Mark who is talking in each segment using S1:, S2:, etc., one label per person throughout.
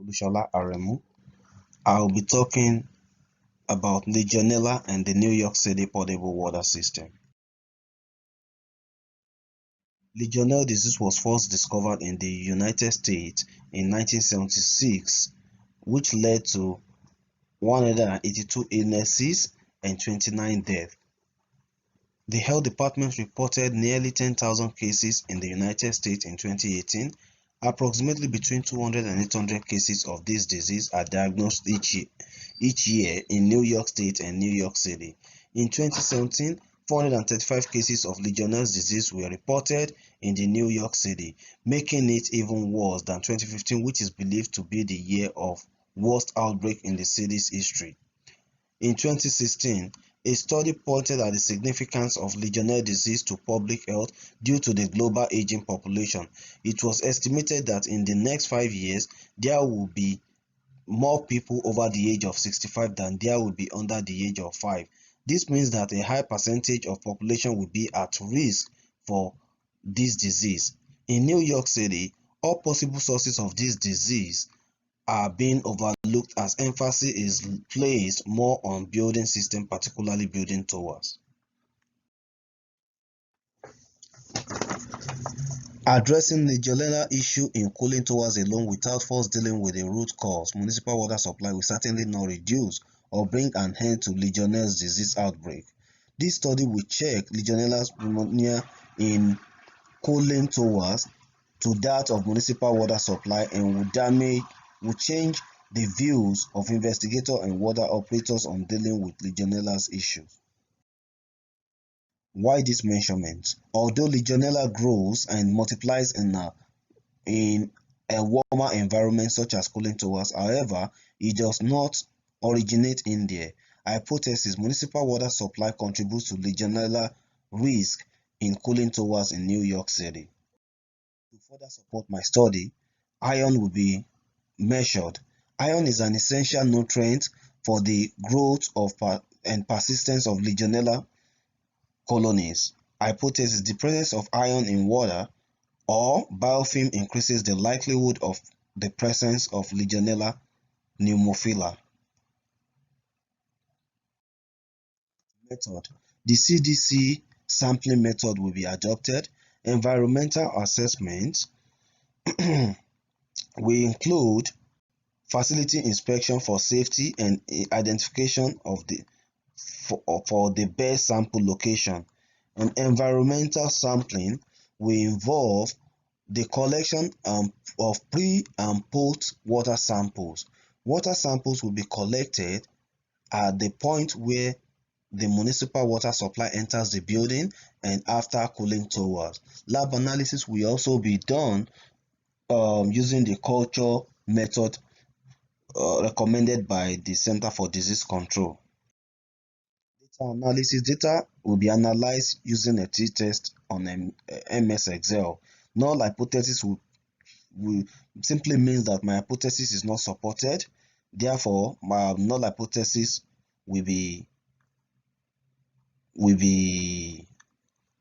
S1: Olushola Aremu. I'll be talking about Legionella and the New York City potable water system. Legionella disease was first discovered in the United States in 1976, which led to 182 illnesses and 29 deaths. The Health Department reported nearly 10,000 cases in the United States in 2018. Approximately between 200 and 800 cases of this disease are diagnosed each year in New York State and New York City. In 2017, 435 cases of Legionella disease were reported in the New York City, making it even worse than 2015, which is believed to be the year of worst outbreak in the city's history. In 2016, a study pointed at the significance of Legionella disease to public health due to the global aging population. It was estimated that in the next 5 years, there will be more people over the age of 65 than there will be under the age of 5. This means that a high percentage of population will be at risk for this disease. In New York City, all possible sources of this disease are being overlooked as emphasis is placed more on building system, particularly building towers. Addressing the Legionella issue in cooling towers alone without first dealing with the root cause, municipal water supply, will certainly not reduce or bring an end to Legionella disease outbreak. This study will check Legionella pneumonia in cooling towers to that of municipal water supply and will change the views of investigators and water operators on dealing with Legionella's issues. Why this measurement? Although Legionella grows and multiplies in a warmer environment such as cooling towers, however, it does not originate in there. Hypothesis: municipal water supply contributes to Legionella risk in cooling towers in New York City. To further support my study, iron will be measured. Iron is an essential nutrient for the growth of and persistence of Legionella colonies. Hypothesis: the presence of iron in water or biofilm increases the likelihood of the presence of Legionella pneumophila. Method: the CDC sampling method will be adopted. Environmental assessment will include facility inspection for safety and identification of for the best sample location. And environmental sampling will involve the collection of pre and post water samples. Water samples will be collected at the point where the municipal water supply enters the building and after cooling towers. Lab analysis will also be done using the culture method recommended by the Center for Disease Control. Data analysis: data will be analyzed using a t-test on MS Excel. Null hypothesis will simply means that my hypothesis is not supported. Therefore, my null hypothesis will be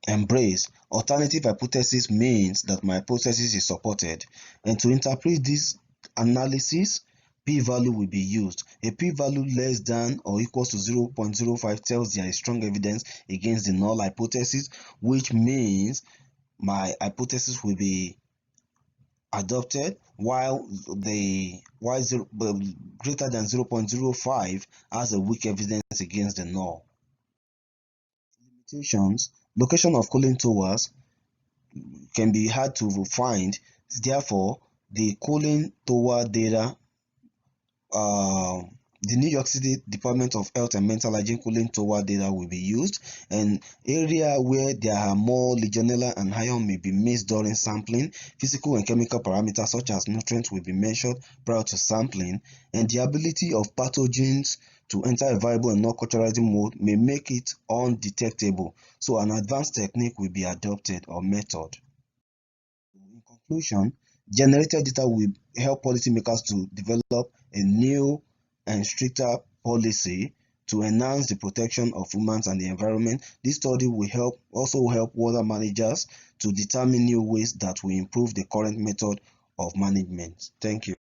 S1: embraced. Alternative hypothesis means that my hypothesis is supported. And to interpret this analysis, p-value will be used. A p-value less than or equals to 0.05 tells there is strong evidence against the null hypothesis, which means my hypothesis will be adopted, while greater than 0.05 has a weak evidence against the null. Limitations: location of cooling towers can be hard to find. Therefore, the cooling tower data, the New York City Department of Health and Mental Hygiene cooling tower data will be used, and area where there are more Legionella and iron may be missed during sampling. Physical and chemical parameters such as nutrients will be measured prior to sampling, and the ability of pathogens to enter a viable and non-culturalizing mode may make it undetectable, so an advanced technique will be adopted or method. In conclusion, generated data will help policymakers to develop a new and stricter policy to enhance the protection of humans and the environment. This study will also help water managers to determine new ways that will improve the current method of management. Thank you.